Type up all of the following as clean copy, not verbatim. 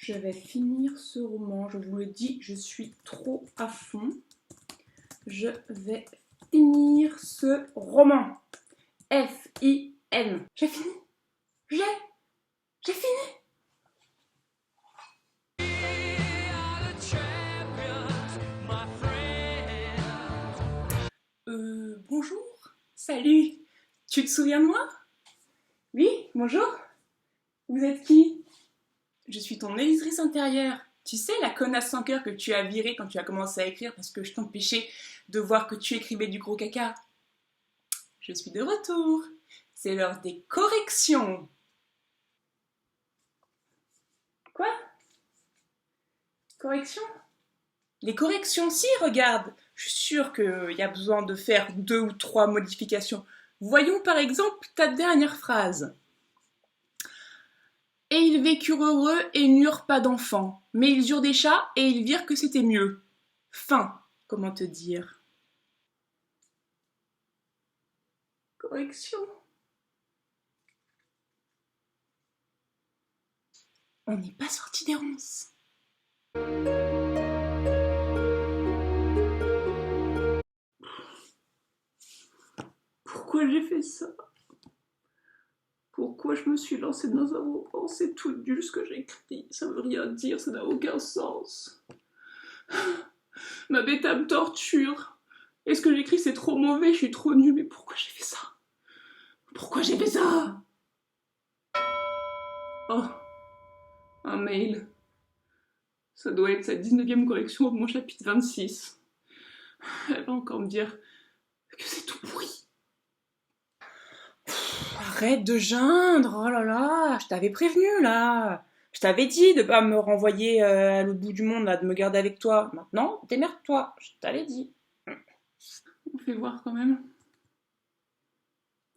Je vais finir ce roman, je vous le dis, je suis trop à fond. Je vais finir ce roman. F-I-N. J'ai fini. J'ai fini. Bonjour. Salut. Tu te souviens de moi? Oui, bonjour. Vous êtes qui? Je suis ton éditrice intérieure. Tu sais, la connasse sans cœur que tu as virée quand tu as commencé à écrire parce que je t'empêchais de voir que tu écrivais du gros caca. Je suis de retour. C'est l'heure des corrections. Quoi? Corrections? Les corrections, si, regarde. Je suis sûre qu'il y a besoin de faire 2 ou 3 modifications. Voyons par exemple ta dernière phrase. Et ils vécurent heureux et n'eurent pas d'enfants. Mais ils eurent des chats et ils virent que c'était mieux. Fin, comment te dire? Correction. On n'est pas sorti des ronces. Pourquoi j'ai fait ça? Pourquoi je me suis lancée dans un roman? C'est tout nul ce que j'écris, ça veut rien dire, ça n'a aucun sens. Ma bêta me torture. Et ce que j'écris c'est trop mauvais, je suis trop nulle, mais pourquoi j'ai fait ça? Pourquoi j'ai fait ça? Oh, un mail. Ça doit être sa 19e correction de mon chapitre 26. Elle va encore me dire que c'est tout pourri. Arrête de geindre, oh là là, je t'avais prévenu là. Je t'avais dit de pas me renvoyer à l'autre bout du monde, là, de me garder avec toi. Maintenant, démerde-toi, je t'avais dit. On fait voir quand même.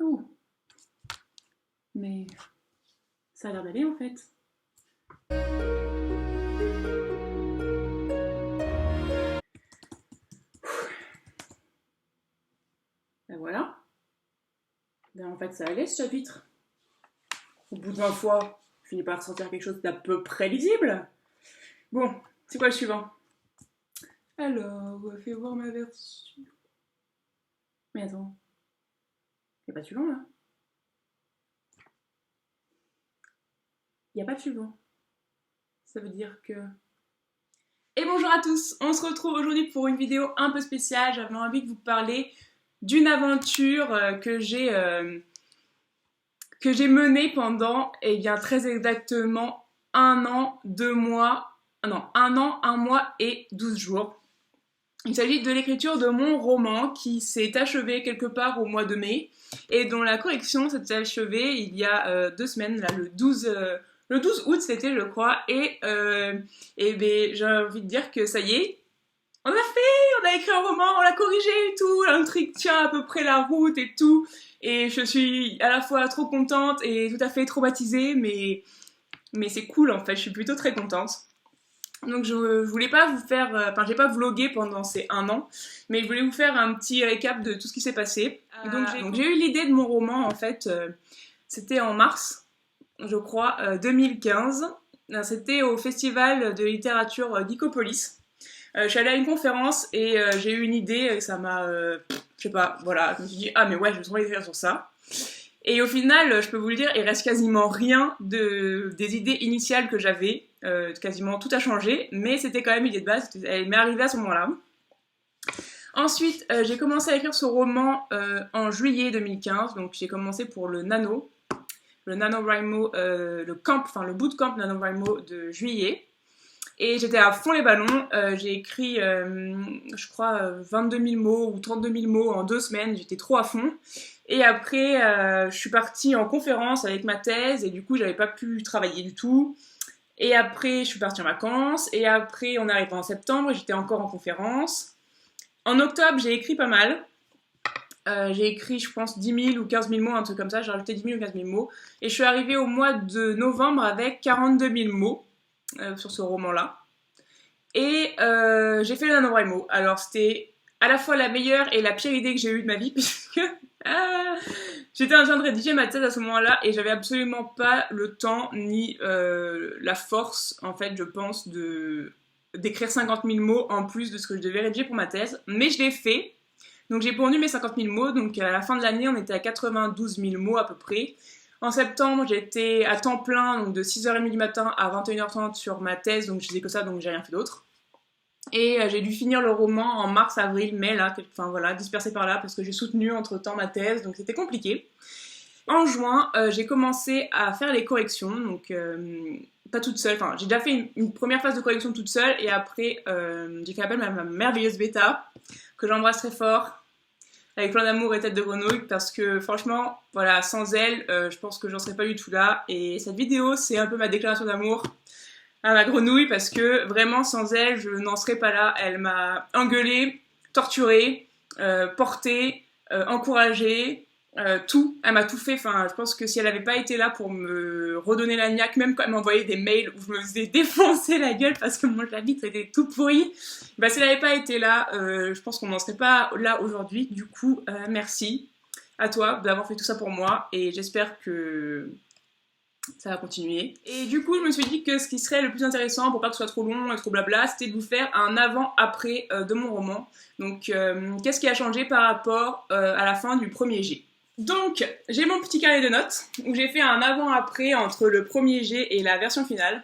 Oh. Mais ça a l'air d'aller en fait. Ben voilà. Ben en fait ça allait ce chapitre. Au bout de 20 fois, je finis par ressentir quelque chose d'à peu près lisible. Bon, c'est quoi le suivant? Alors, fais voir ma version. Mais attends. Il n'y a pas de suivant là? Il n'y a pas de suivant. Ça veut dire que... Et bonjour à tous, on se retrouve aujourd'hui pour une vidéo un peu spéciale. J'avais envie de vous parler d'une aventure que j'ai menée pendant, eh bien, très exactement 1 an, 2 mois, non, 1 an, 1 mois et 12 jours. Il s'agit de l'écriture de mon roman qui s'est achevé quelque part au mois de mai et dont la correction s'est achevée il y a 2 semaines, là, le 12 août c'était je crois, et ben, j'ai envie de dire que ça y est, on a écrit un roman, on l'a corrigé et tout, l'intrigue tient à peu près la route et tout, et je suis à la fois trop contente et tout à fait traumatisée, mais c'est cool en fait, je suis plutôt très contente. Donc je voulais pas vous faire, enfin j'ai pas vlogué pendant ces 1 an, mais je voulais vous faire un petit récap de tout ce qui s'est passé. Donc j'ai eu l'idée de mon roman en fait, c'était en mars, je crois, 2015. C'était au festival de littérature Geekopolis. Je suis allée à une conférence et j'ai eu une idée et ça m'a, je sais pas, voilà, je me suis dit ah mais ouais je vais trop écrire sur ça. Et au final, je peux vous le dire, il reste quasiment rien des idées initiales que j'avais. Quasiment tout a changé, mais c'était quand même l'idée de base, elle m'est arrivée à ce moment-là. Ensuite, j'ai commencé à écrire ce roman en juillet 2015, donc j'ai commencé pour le NaNoWriMo, le bootcamp NaNoWriMo de juillet. Et j'étais à fond les ballons, j'ai écrit, je crois, 22 000 mots ou 32 000 mots en 2 semaines, j'étais trop à fond. Et après, je suis partie en conférence avec ma thèse, et du coup, j'avais pas pu travailler du tout. Et après, je suis partie en vacances, et après, on arrive en septembre, et j'étais encore en conférence. En octobre, j'ai écrit pas mal. J'ai écrit, je pense, 10 000 ou 15 000 mots, un truc comme ça, j'ai rajouté 10 000 ou 15 000 mots. Et je suis arrivée au mois de novembre avec 42 000 mots. Sur ce roman-là. Et j'ai fait le NaNoWriMo. Alors c'était à la fois la meilleure et la pire idée que j'ai eue de ma vie, puisque J'étais en train de rédiger ma thèse à ce moment-là et j'avais absolument pas le temps ni la force, en fait, je pense, d'écrire 50 000 mots en plus de ce que je devais rédiger pour ma thèse. Mais je l'ai fait. Donc j'ai pondu mes 50 000 mots. Donc à la fin de l'année, on était à 92 000 mots à peu près. En septembre, j'étais à temps plein, donc de 6h30 du matin à 21h30 sur ma thèse. Donc je faisais que ça, donc j'ai rien fait d'autre. Et j'ai dû finir le roman en mars, avril, mai, là, enfin voilà, dispersé par là, parce que j'ai soutenu entre-temps ma thèse, donc c'était compliqué. En juin, j'ai commencé à faire les corrections, donc pas toute seule, enfin j'ai déjà fait une première phase de correction toute seule, et après j'ai fait appel à ma merveilleuse Beta, que j'embrasse très fort, avec plein d'amour et tête de grenouille, parce que franchement, voilà, sans elle, je pense que j'en serais pas du tout là, et cette vidéo, c'est un peu ma déclaration d'amour à ma grenouille, parce que vraiment sans elle je n'en serais pas là. Elle m'a engueulée, torturée, portée, encouragée, tout, elle m'a tout fait. Enfin, je pense que si elle n'avait pas été là pour me redonner la niaque, même quand elle m'envoyait des mails où je me faisais défoncer la gueule parce que mon chapitre était tout pourri, bah si elle n'avait pas été là, je pense qu'on n'en serait pas là aujourd'hui. Du coup, merci à toi d'avoir fait tout ça pour moi, et j'espère que ça va continuer. Et du coup, je me suis dit que ce qui serait le plus intéressant, pour pas que ce soit trop long et trop blabla, c'était de vous faire un avant-après de mon roman. Donc, qu'est-ce qui a changé par rapport à la fin du premier jet. Donc, j'ai mon petit carnet de notes, où j'ai fait un avant-après entre le premier jet et la version finale.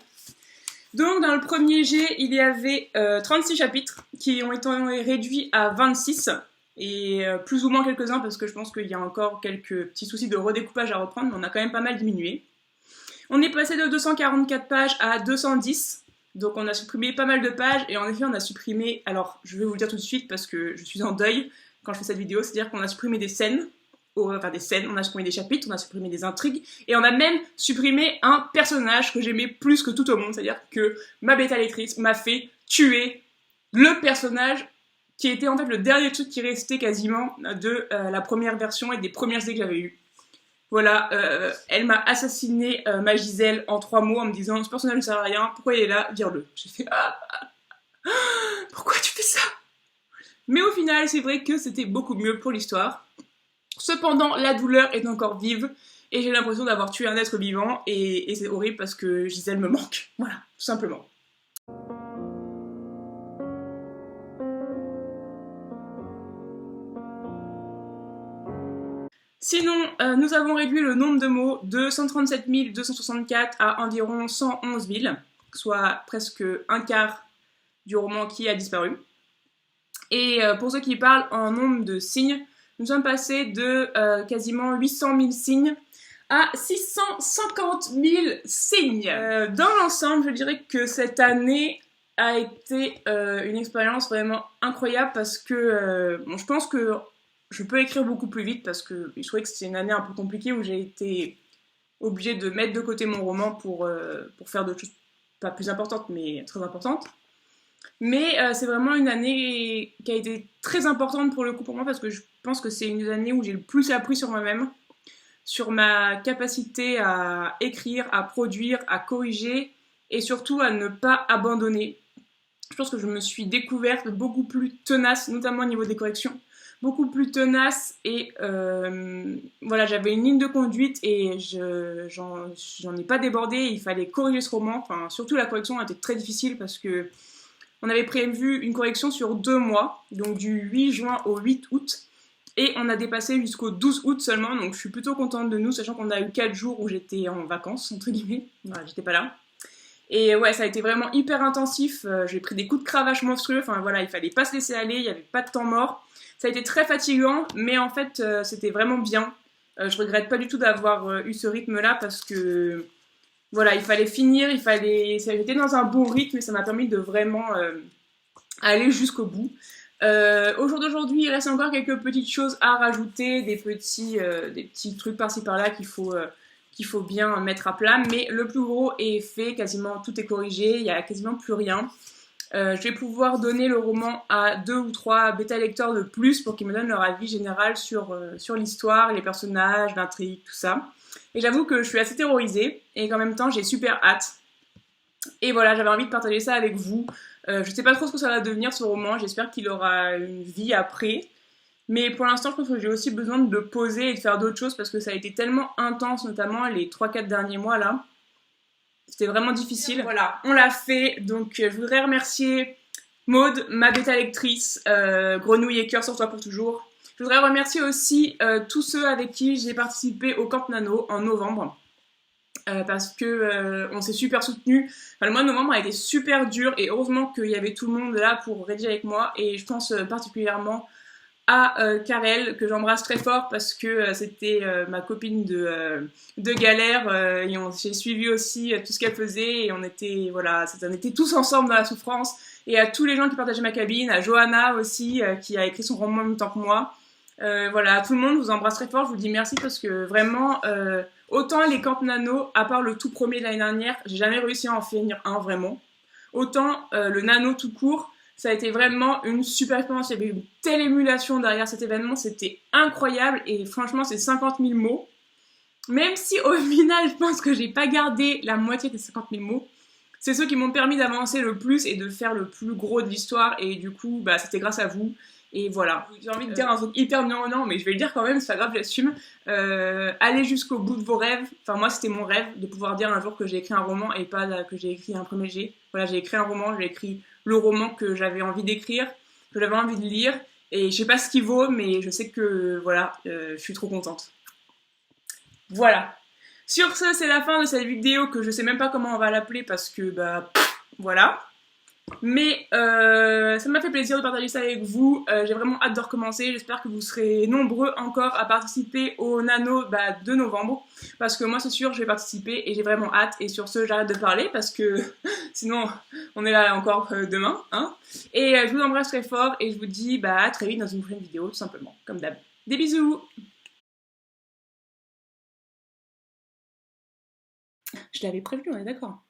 Donc, dans le premier jet, il y avait 36 chapitres, qui ont été réduits à 26, et plus ou moins quelques-uns, parce que je pense qu'il y a encore quelques petits soucis de redécoupage à reprendre, mais on a quand même pas mal diminué. On est passé de 244 pages à 210, donc on a supprimé pas mal de pages, et en effet on a supprimé, alors je vais vous le dire tout de suite parce que je suis en deuil quand je fais cette vidéo, c'est-à-dire qu'on a supprimé des scènes, on a supprimé des chapitres, on a supprimé des intrigues, et on a même supprimé un personnage que j'aimais plus que tout au monde, c'est-à-dire que ma bêta lectrice m'a fait tuer le personnage qui était en fait le dernier truc qui restait quasiment de la première version et des premières idées que j'avais eues. Voilà, elle m'a assassiné ma Gisèle en 3 mots en me disant ce personnage ne sert à rien, pourquoi il est là, vire-le. J'ai fait pourquoi tu fais ça? Mais au final, c'est vrai que c'était beaucoup mieux pour l'histoire. Cependant, la douleur est encore vive et j'ai l'impression d'avoir tué un être vivant, et c'est horrible parce que Gisèle me manque. Voilà, tout simplement. Sinon, nous avons réduit le nombre de mots de 137 264 à environ 111 000, soit presque un quart du roman qui a disparu. Et pour ceux qui parlent en nombre de signes, nous sommes passés de quasiment 800 000 signes à 650 000 signes. Dans l'ensemble, je dirais que cette année a été une expérience vraiment incroyable, parce que bon, je pense que je peux écrire beaucoup plus vite, parce que je trouvais que c'était une année un peu compliquée où j'ai été obligée de mettre de côté mon roman pour faire d'autres choses, pas plus importantes mais très importantes. Mais c'est vraiment une année qui a été très importante pour le coup pour moi, parce que je pense que c'est une année où j'ai le plus appris sur moi-même, sur ma capacité à écrire, à produire, à corriger, et surtout à ne pas abandonner. Je pense que je me suis découverte beaucoup plus tenace, notamment au niveau des corrections, beaucoup plus tenace, et voilà, j'avais une ligne de conduite et j'en ai pas débordé. Il fallait corriger ce roman, enfin surtout la correction a été très difficile parce que on avait prévu une correction sur 2 mois, donc du 8 juin au 8 août, et on a dépassé jusqu'au 12 août seulement, donc je suis plutôt contente de nous, sachant qu'on a eu 4 jours où j'étais en vacances, entre guillemets, voilà, j'étais pas là. Et ouais, ça a été vraiment hyper intensif, j'ai pris des coups de cravache monstrueux, enfin voilà, il fallait pas se laisser aller, il n'y avait pas de temps mort. Ça a été très fatigant, mais en fait, c'était vraiment bien. Je regrette pas du tout d'avoir eu ce rythme-là, parce que voilà, il fallait finir, j'étais dans un bon rythme, et ça m'a permis de vraiment aller jusqu'au bout. Au jour d'aujourd'hui, il reste encore quelques petites choses à rajouter, des petits trucs par-ci par-là qu'il faut bien mettre à plat, mais le plus gros est fait, quasiment tout est corrigé, il n'y a quasiment plus rien. Je vais pouvoir donner le roman à 2 ou 3 bêta-lecteurs de plus pour qu'ils me donnent leur avis général sur l'histoire, les personnages, l'intrigue, tout ça. Et j'avoue que je suis assez terrorisée, et qu'en même temps j'ai super hâte. Et voilà, j'avais envie de partager ça avec vous. Je sais pas trop ce que ça va devenir, ce roman, j'espère qu'il aura une vie après. Mais pour l'instant, je pense que j'ai aussi besoin de le poser et de faire d'autres choses parce que ça a été tellement intense, notamment les 3-4 derniers mois là. C'était vraiment difficile. Voilà, on l'a fait. Donc, je voudrais remercier Maude, ma bêta lectrice, Grenouille et Cœur sur toi pour toujours. Je voudrais remercier aussi tous ceux avec qui j'ai participé au Camp Nano en novembre. Parce que on s'est super soutenus. Enfin, le mois de novembre a été super dur et heureusement qu'il y avait tout le monde là pour rédiger avec moi. Et je pense particulièrement à Karel, que j'embrasse très fort parce que c'était ma copine de galère et j'ai suivi aussi tout ce qu'elle faisait et on était, voilà, on était tous ensemble dans la souffrance. Et à tous les gens qui partageaient ma cabine, à Johanna aussi qui a écrit son roman en même temps que moi. Voilà, tout le monde, vous embrasse très fort, je vous dis merci parce que vraiment, autant les camps nano, à part le tout premier de l'année dernière, j'ai jamais réussi à en finir un vraiment. Autant le nano tout court, ça a été vraiment une super expérience. Il y avait une telle émulation derrière cet événement, c'était incroyable et franchement, c'est 50 000 mots. Même si au final, je pense que j'ai pas gardé la moitié des 50 000 mots, c'est ceux qui m'ont permis d'avancer le plus et de faire le plus gros de l'histoire et du coup, bah, c'était grâce à vous. Et voilà, j'ai envie de dire un truc hyper non, mais je vais le dire quand même, c'est pas grave, j'assume. Allez jusqu'au bout de vos rêves. Enfin, moi, c'était mon rêve de pouvoir dire un jour que j'ai écrit un roman et pas que j'ai écrit un premier G. Voilà, j'ai écrit un roman, j'ai écrit le roman que j'avais envie d'écrire, que j'avais envie de lire. Et je sais pas ce qu'il vaut, mais je sais que, voilà, je suis trop contente. Voilà. Sur ce, c'est la fin de cette vidéo que je sais même pas comment on va l'appeler parce que, bah, voilà. Mais ça m'a fait plaisir de partager ça avec vous. J'ai vraiment hâte de recommencer. J'espère que vous serez nombreux encore à participer au Nano de novembre. Parce que moi, c'est sûr, je vais participer et j'ai vraiment hâte. Et sur ce, j'arrête de parler parce que sinon, on est là encore demain. Hein, et je vous embrasse très fort et je vous dis à très vite dans une prochaine vidéo, tout simplement. Comme d'hab. Des bisous! Je l'avais prévenu, on est d'accord.